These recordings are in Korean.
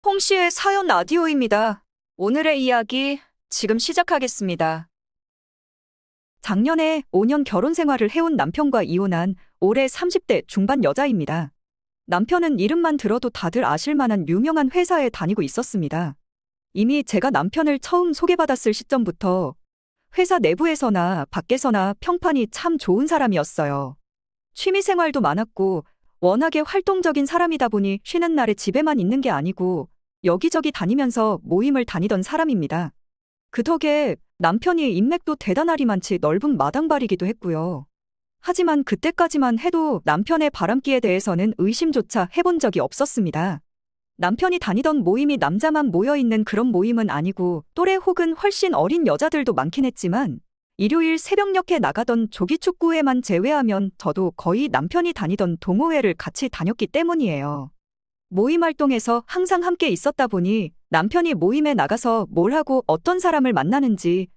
홍씨의 사연 라디오입니다. 오늘의 이야기 지금 시작하겠습니다. 작년에 5년 결혼 생활을 해온 남편과 이혼한 올해 30대 중반 여자입니다. 남편은 이름만 들어도 다들 아실 만한 유명한 회사에 다니고 있었습니다. 이미 제가 남편을 처음 소개받았을 시점부터 회사 내부에서나 밖에서나 평판이 참 좋은 사람이었어요. 취미 생활도 많았고 워낙에 활동적인 사람이다 보니 쉬는 날에 집에만 있는 게 아니고 여기저기 다니면서 모임을 다니던 사람입니다. 그 덕에 남편이 인맥도 대단하리만치 넓은 마당발이기도 했고요. 하지만 그때까지만 해도 남편의 바람기에 대해서는 의심조차 해본 적이 없었습니다. 남편이 다니던 모임이 남자만 모여있는 그런 모임은 아니고 또래 혹은 훨씬 어린 여자들도 많긴 했지만 일요일 새벽녘에 나가던 조기축구회만 제외하면 저도 거의 남편이 다니던 동호회를 같이 다녔기 때문이에요. 모임 활동에서 항상 함께 있었다 보니 남편이 모임에 나가서 뭘 하고 어떤 사람을 만나는지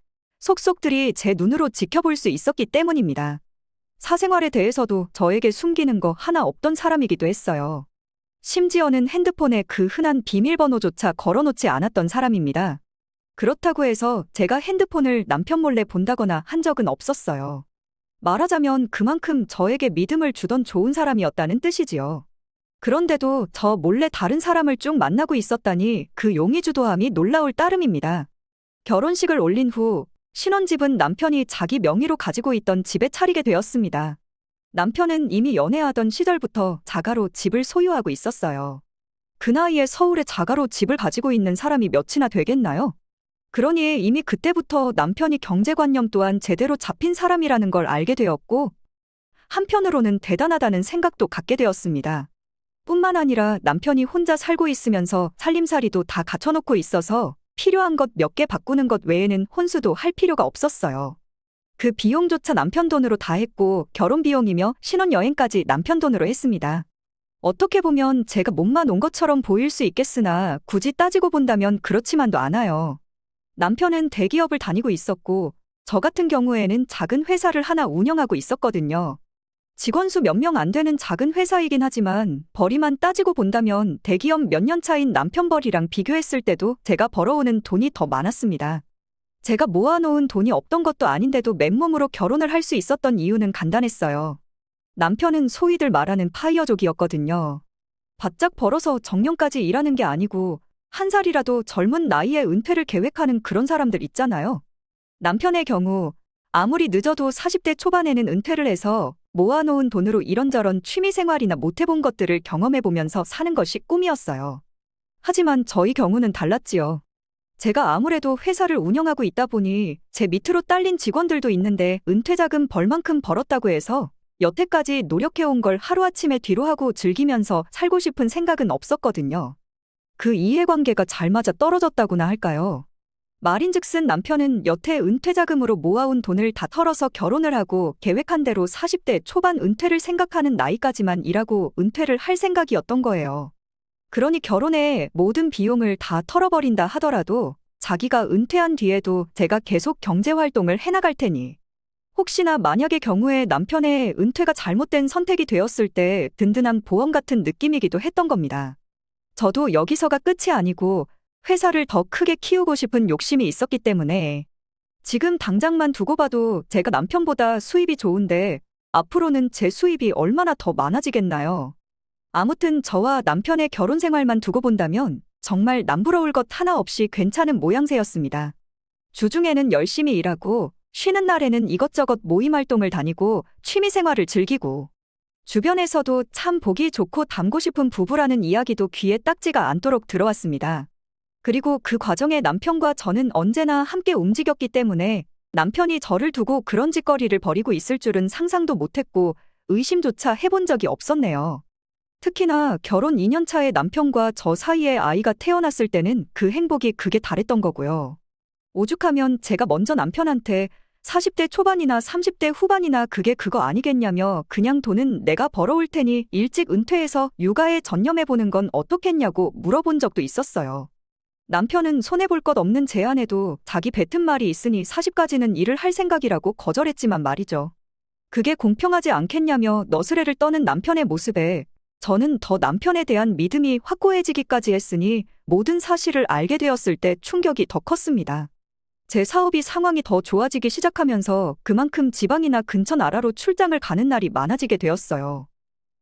속속들이 제 눈으로 지켜볼 수 있었기 때문입니다. 사생활에 대해서도 저에게 숨기는 거 하나 없던 사람이기도 했어요. 심지어는 핸드폰에 그 흔한 비밀번호조차 걸어놓지 않았던 사람입니다. 그렇다고 해서 제가 핸드폰을 남편 몰래 본다거나 한 적은 없었어요. 말하자면 그만큼 저에게 믿음을 주던 좋은 사람이었다는 뜻이지요. 그런데도 저 몰래 다른 사람을 쭉 만나고 있었다니 그 용의주도함이 놀라울 따름입니다. 결혼식을 올린 후 신혼집은 남편이 자기 명의로 가지고 있던 집에 차리게 되었습니다. 남편은 이미 연애하던 시절부터 자가로 집을 소유하고 있었어요. 그 나이에 서울에 자가로 집을 가지고 있는 사람이 몇이나 되겠나요? 그러니 이미 그때부터 남편이 경제관념 또한 제대로 잡힌 사람이라는 걸 알게 되었고 한편으로는 대단하다는 생각도 갖게 되었습니다. 뿐만 아니라 남편이 혼자 살고 있으면서 살림살이도 다 갖춰놓고 있어서 필요한 것 몇 개 바꾸는 것 외에는 혼수도 할 필요가 없었어요. 그 비용조차 남편 돈으로 다 했고 결혼 비용이며 신혼여행까지 남편 돈으로 했습니다. 어떻게 보면 제가 몸만 온 것처럼 보일 수 있겠으나 굳이 따지고 본다면 그렇지만도 않아요. 남편은 대기업을 다니고 있었고 저 같은 경우에는 작은 회사를 하나 운영하고 있었거든요. 직원 수 몇 명 안 되는 작은 회사이긴 하지만 벌이만 따지고 본다면 대기업 몇 년 차인 남편 벌이랑 비교했을 때도 제가 벌어오는 돈이 더 많았습니다. 제가 모아놓은 돈이 없던 것도 아닌데도 맨몸으로 결혼을 할 수 있었던 이유는 간단했어요. 남편은 소위들 말하는 파이어족이었거든요. 바짝 벌어서 정년까지 일하는 게 아니고 한 살이라도 젊은 나이에 은퇴를 계획하는 그런 사람들 있잖아요. 남편의 경우 아무리 늦어도 40대 초반에는 은퇴를 해서 모아놓은 돈으로 이런저런 취미생활이나 못해본 것들을 경험해보면서 사는 것이 꿈이었어요. 하지만 저희 경우는 달랐지요. 제가 아무래도 회사를 운영하고 있다 보니 제 밑으로 딸린 직원들도 있는데 은퇴자금 벌 만큼 벌었다고 해서 여태까지 노력해온 걸 하루아침에 뒤로하고 즐기면서 살고 싶은 생각은 없었거든요. 그 이해관계가 잘 맞아 떨어졌다고나 할까요? 말인즉슨 남편은 여태 은퇴자금으로 모아온 돈을 다 털어서 결혼을 하고 계획한 대로 40대 초반 은퇴를 생각하는 나이까지만 일하고 은퇴를 할 생각이었던 거예요. 그러니 결혼에 모든 비용을 다 털어버린다 하더라도 자기가 은퇴한 뒤에도 제가 계속 경제활동을 해나갈 테니 혹시나 만약의 경우에 남편의 은퇴가 잘못된 선택이 되었을 때 든든한 보험 같은 느낌이기도 했던 겁니다. 저도 여기서가 끝이 아니고 회사를 더 크게 키우고 싶은 욕심이 있었기 때문에 지금 당장만 두고 봐도 제가 남편보다 수입이 좋은데 앞으로는 제 수입이 얼마나 더 많아지겠나요? 아무튼 저와 남편의 결혼 생활만 두고 본다면 정말 남부러울 것 하나 없이 괜찮은 모양새였습니다. 주중에는 열심히 일하고 쉬는 날에는 이것저것 모임 활동을 다니고 취미 생활을 즐기고 주변에서도 참 보기 좋고 닮고 싶은 부부라는 이야기도 귀에 딱지가 않도록 들어왔습니다. 그리고 그 과정에 남편과 저는 언제나 함께 움직였기 때문에 남편이 저를 두고 그런 짓거리를 벌이고 있을 줄은 상상도 못했고 의심조차 해본 적이 없었네요. 특히나 결혼 2년 차의 남편과 저 사이에 아이가 태어났을 때는 그 행복이 극에 달했던 거고요. 오죽하면 제가 먼저 남편한테 40대 초반이나 30대 후반이나 그게 그거 아니겠냐며 그냥 돈은 내가 벌어올 테니 일찍 은퇴해서 육아에 전념해보는 건 어떻겠냐고 물어본 적도 있었어요. 남편은 손해볼 것 없는 제안에도 자기 뱉은 말이 있으니 40까지는 일을 할 생각이라고 거절했지만 말이죠. 그게 공평하지 않겠냐며 너스레를 떠는 남편의 모습에 저는 더 남편에 대한 믿음이 확고해지기까지 했으니 모든 사실을 알게 되었을 때 충격이 더 컸습니다. 제 사업이 상황이 더 좋아지기 시작하면서 그만큼 지방이나 근처 나라로 출장을 가는 날이 많아지게 되었어요.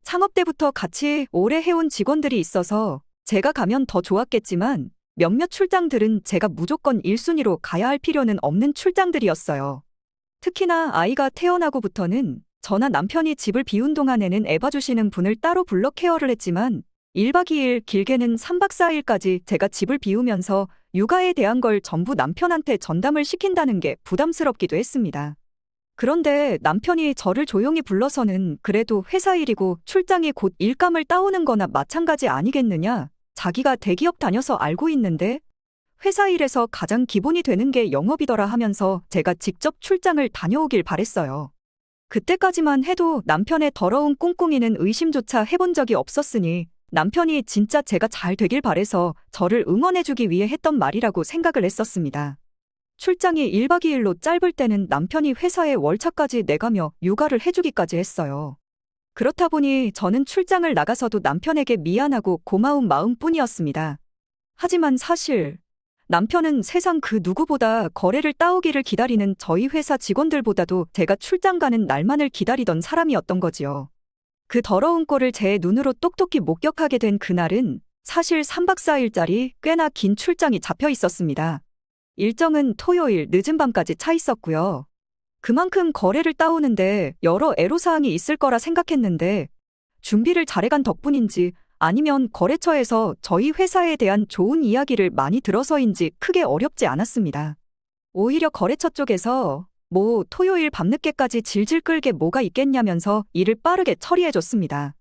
창업 때부터 같이 오래 해온 직원들이 있어서 제가 가면 더 좋았겠지만 몇몇 출장들은 제가 무조건 1순위로 가야 할 필요는 없는 출장들이었어요. 특히나 아이가 태어나고부터는 저나 남편이 집을 비운 동안에는 애 봐주시는 분을 따로 불러 케어를 했지만 1박 2일 길게는 3박 4일까지 제가 집을 비우면서 육아에 대한 걸 전부 남편한테 전담을 시킨다는 게 부담스럽기도 했습니다. 그런데 남편이 저를 조용히 불러서는 그래도 회사 일이고 출장이 곧 일감을 따오는 거나 마찬가지 아니겠느냐? 자기가 대기업 다녀서 알고 있는데 회사 일에서 가장 기본이 되는 게 영업이더라 하면서 제가 직접 출장을 다녀오길 바랬어요. 그때까지만 해도 남편의 더러운 꿍꿍이는 의심조차 해본 적이 없었으니 남편이 진짜 제가 잘 되길 바래서 저를 응원해주기 위해 했던 말이라고 생각을 했었습니다. 출장이 1박 2일로 짧을 때는 남편이 회사에 월차까지 내가며 육아를 해주기까지 했어요. 그렇다 보니 저는 출장을 나가서도 남편에게 미안하고 고마운 마음뿐이었습니다. 하지만 사실 남편은 세상 그 누구보다 거래를 따오기를 기다리는 저희 회사 직원들보다도 제가 출장 가는 날만을 기다리던 사람이었던 거지요. 그 더러운 꼴을 제 눈으로 똑똑히 목격하게 된 그날은 사실 3박 4일짜리 꽤나 긴 출장이 잡혀 있었습니다. 일정은 토요일 늦은 밤까지 차 있었고요. 그만큼 거래를 따오는데 여러 애로사항이 있을 거라 생각했는데 준비를 잘해간 덕분인지 아니면 거래처에서 저희 회사에 대한 좋은 이야기를 많이 들어서인지 크게 어렵지 않았습니다. 오히려 거래처 쪽에서 토요일 밤늦게까지 질질 끌게 뭐가 있겠냐면서 일을 빠르게 처리해줬습니다.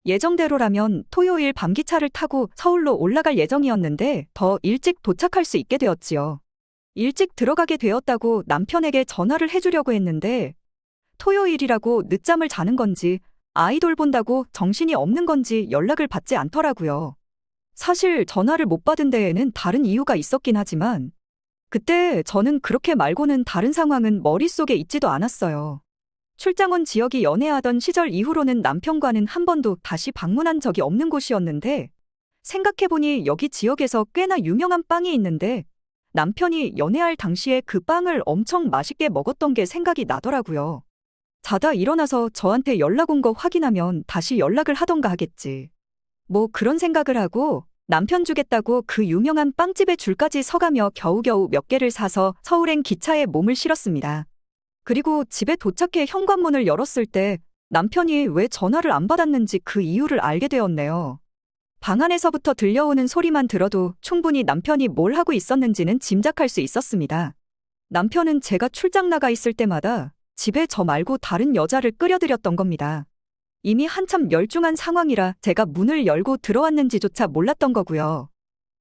예정대로라면 토요일 밤기차를 타고 서울로 올라갈 예정이었는데 더 일찍 도착할 수 있게 되었지요. 일찍 들어가게 되었다고 남편에게 전화를 해주려고 했는데 토요일이라고 늦잠을 자는 건지 아이돌 본다고 정신이 없는 건지 연락을 받지 않더라고요. 사실 전화를 못 받은 데에는 다른 이유가 있었긴 하지만 그때 저는 그렇게 말고는 다른 상황은 머릿속에 있지도 않았어요. 출장 온 지역이 연애하던 시절 이후로는 남편과는 한 번도 다시 방문한 적이 없는 곳이었는데 생각해보니 여기 지역에서 꽤나 유명한 빵이 있는데 남편이 연애할 당시에 그 빵을 엄청 맛있게 먹었던 게 생각이 나더라고요. 자다 일어나서 저한테 연락 온 거 확인하면 다시 연락을 하던가 하겠지. 그런 생각을 하고 남편 주겠다고 그 유명한 빵집에 줄까지 서가며 겨우겨우 몇 개를 사서 서울행 기차에 몸을 실었습니다. 그리고 집에 도착해 현관문을 열었을 때 남편이 왜 전화를 안 받았는지 그 이유를 알게 되었네요. 방 안에서부터 들려오는 소리만 들어도 충분히 남편이 뭘 하고 있었는지는 짐작할 수 있었습니다. 남편은 제가 출장 나가 있을 때마다 집에 저 말고 다른 여자를 끌여들였던 겁니다. 이미 한참 열중한 상황이라 제가 문을 열고 들어왔는지조차 몰랐던 거고요.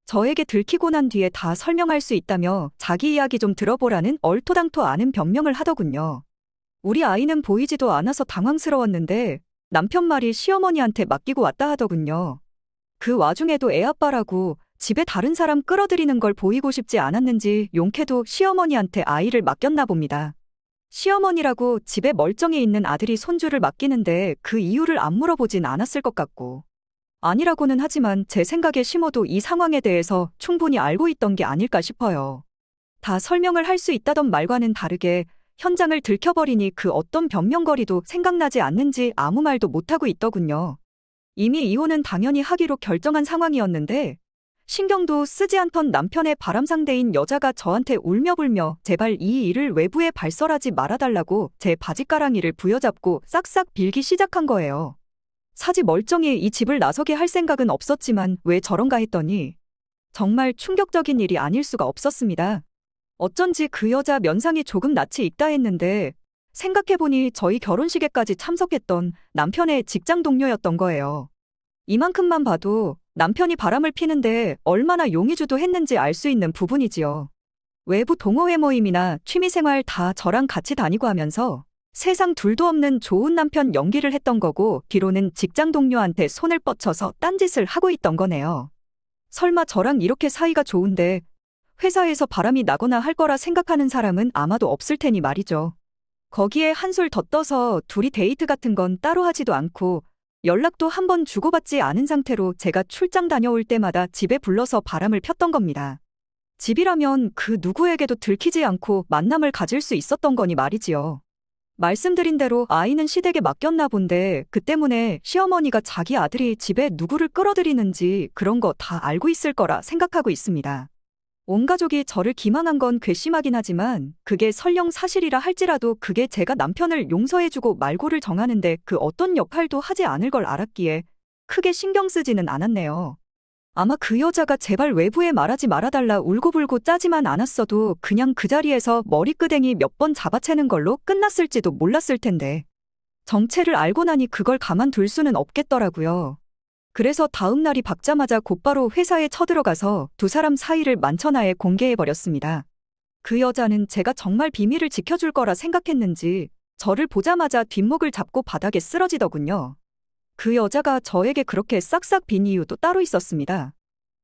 저에게 들키고 난 뒤에 다 설명할 수 있다며 자기 이야기 좀 들어보라는 얼토당토 않은 변명을 하더군요. 우리 아이는 보이지도 않아서 당황스러웠는데 남편 말이 시어머니한테 맡기고 왔다 하더군요. 그 와중에도 애아빠라고 집에 다른 사람 끌어들이는 걸 보이고 싶지 않았는지 용케도 시어머니한테 아이를 맡겼나 봅니다. 시어머니라고 집에 멀쩡히 있는 아들이 손주를 맡기는데 그 이유를 안 물어보진 않았을 것 같고. 아니라고는 하지만 제 생각에 시모도 이 상황에 대해서 충분히 알고 있던 게 아닐까 싶어요. 다 설명을 할 수 있다던 말과는 다르게 현장을 들켜버리니 그 어떤 변명거리도 생각나지 않는지 아무 말도 못하고 있더군요. 이미 이혼은 당연히 하기로 결정한 상황이었는데 신경도 쓰지 않던 남편의 바람상대인 여자가 저한테 울며불며 제발 이 일을 외부에 발설하지 말아달라고 제 바지가랑이를 부여잡고 싹싹 빌기 시작한 거예요. 사지 멀쩡히 이 집을 나서게 할 생각은 없었지만 왜 저런가 했더니 정말 충격적인 일이 아닐 수가 없었습니다. 어쩐지 그 여자 면상이 조금 낯이 익다 했는데 생각해보니 저희 결혼식에까지 참석했던 남편의 직장 동료였던 거예요. 이만큼만 봐도 남편이 바람을 피는데 얼마나 용의주도 했는지 알 수 있는 부분이지요. 외부 동호회 모임이나 취미생활 다 저랑 같이 다니고 하면서 세상 둘도 없는 좋은 남편 연기를 했던 거고 뒤로는 직장 동료한테 손을 뻗쳐서 딴짓을 하고 있던 거네요. 설마 저랑 이렇게 사이가 좋은데 회사에서 바람이 나거나 할 거라 생각하는 사람은 아마도 없을 테니 말이죠. 거기에 한술 더 떠서 둘이 데이트 같은 건 따로 하지도 않고 연락도 한 번 주고받지 않은 상태로 제가 출장 다녀올 때마다 집에 불러서 바람을 폈던 겁니다. 집이라면 그 누구에게도 들키지 않고 만남을 가질 수 있었던 거니 말이지요. 말씀드린 대로 아이는 시댁에 맡겼나 본데 그 때문에 시어머니가 자기 아들이 집에 누구를 끌어들이는지 그런 거 다 알고 있을 거라 생각하고 있습니다. 온 가족이 저를 기망한 건 괘씸하긴 하지만 그게 설령 사실이라 할지라도 그게 제가 남편을 용서해주고 말고를 정하는데 그 어떤 역할도 하지 않을 걸 알았기에 크게 신경 쓰지는 않았네요. 아마 그 여자가 제발 외부에 말하지 말아달라 울고불고 짜지만 않았어도 그냥 그 자리에서 머리끄댕이 몇 번 잡아채는 걸로 끝났을지도 몰랐을 텐데. 정체를 알고 나니 그걸 가만둘 수는 없겠더라고요. 그래서 다음 날이 밝자마자 곧바로 회사에 쳐들어가서 두 사람 사이를 만천하에 공개해버렸습니다. 그 여자는 제가 정말 비밀을 지켜줄 거라 생각했는지 저를 보자마자 뒷목을 잡고 바닥에 쓰러지더군요. 그 여자가 저에게 그렇게 싹싹 빈 이유도 따로 있었습니다.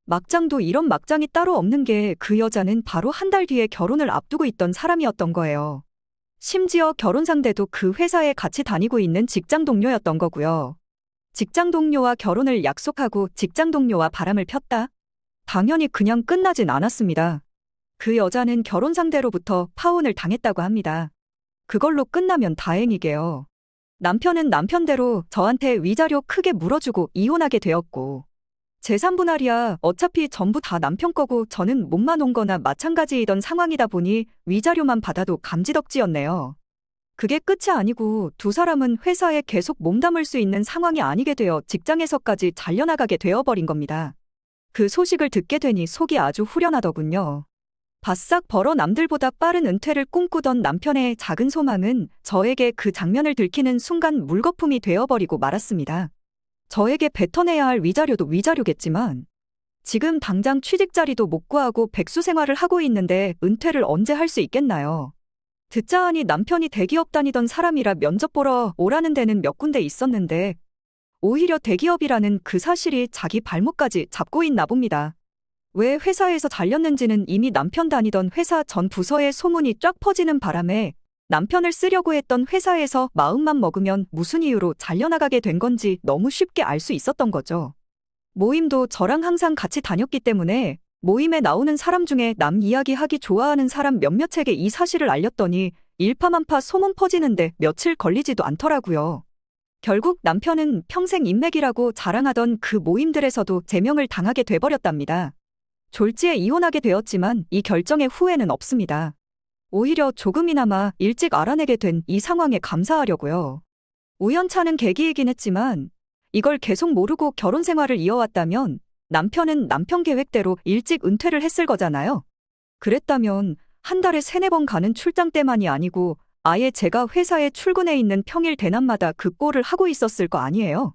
막장도 이런 막장이 따로 없는 게 그 여자는 바로 한 달 뒤에 결혼을 앞두고 있던 사람이었던 거예요. 심지어 결혼 상대도 그 회사에 같이 다니고 있는 직장 동료였던 거고요. 직장 동료와 결혼을 약속하고 직장 동료와 바람을 폈다? 당연히 그냥 끝나진 않았습니다. 그 여자는 결혼 상대로부터 파혼을 당했다고 합니다. 그걸로 끝나면 다행이게요. 남편은 남편대로 저한테 위자료 크게 물어주고 이혼하게 되었고 재산분할이야 어차피 전부 다 남편 거고 저는 몸만 온 거나 마찬가지이던 상황이다 보니 위자료만 받아도 감지덕지였네요. 그게 끝이 아니고 두 사람은 회사에 계속 몸담을 수 있는 상황이 아니게 되어 직장에서까지 잘려나가게 되어버린 겁니다. 그 소식을 듣게 되니 속이 아주 후련하더군요. 바싹 벌어 남들보다 빠른 은퇴를 꿈꾸던 남편의 작은 소망은 저에게 그 장면을 들키는 순간 물거품이 되어버리고 말았습니다. 저에게 뱉어내야 할 위자료도 위자료겠지만 지금 당장 취직 자리도 못 구하고 백수 생활을 하고 있는데 은퇴를 언제 할 수 있겠나요? 듣자 하니 남편이 대기업 다니던 사람이라 면접 보러 오라는 데는 몇 군데 있었는데 오히려 대기업이라는 그 사실이 자기 발목까지 잡고 있나 봅니다. 왜 회사에서 잘렸는지는 이미 남편 다니던 회사 전 부서에 소문이 쫙 퍼지는 바람에 남편을 쓰려고 했던 회사에서 마음만 먹으면 무슨 이유로 잘려나가게 된 건지 너무 쉽게 알 수 있었던 거죠. 모임도 저랑 항상 같이 다녔기 때문에 모임에 나오는 사람 중에 남 이야기하기 좋아하는 사람 몇몇에게 이 사실을 알렸더니 일파만파 소문 퍼지는데 며칠 걸리지도 않더라고요. 결국 남편은 평생 인맥이라고 자랑하던 그 모임들에서도 제명을 당하게 돼버렸답니다. 졸지에 이혼하게 되었지만 이 결정에 후회는 없습니다. 오히려 조금이나마 일찍 알아내게 된 이 상황에 감사하려고요. 우연찮은 계기이긴 했지만 이걸 계속 모르고 결혼 생활을 이어왔다면 남편은 남편 계획대로 일찍 은퇴를 했을 거잖아요. 그랬다면 한 달에 3-4번 가는 출장 때만이 아니고 아예 제가 회사에 출근해 있는 평일 대낮마다 그 꼴을 하고 있었을 거 아니에요.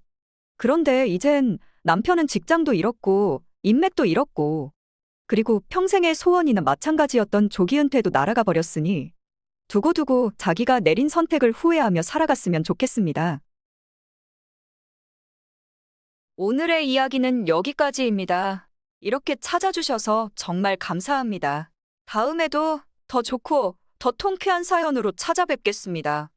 그런데 이젠 남편은 직장도 잃었고 인맥도 잃었고 그리고 평생의 소원이나 마찬가지였던 조기 은퇴도 날아가 버렸으니 두고두고 자기가 내린 선택을 후회하며 살아갔으면 좋겠습니다. 오늘의 이야기는 여기까지입니다. 이렇게 찾아주셔서 정말 감사합니다. 다음에도 더 좋고 더 통쾌한 사연으로 찾아뵙겠습니다.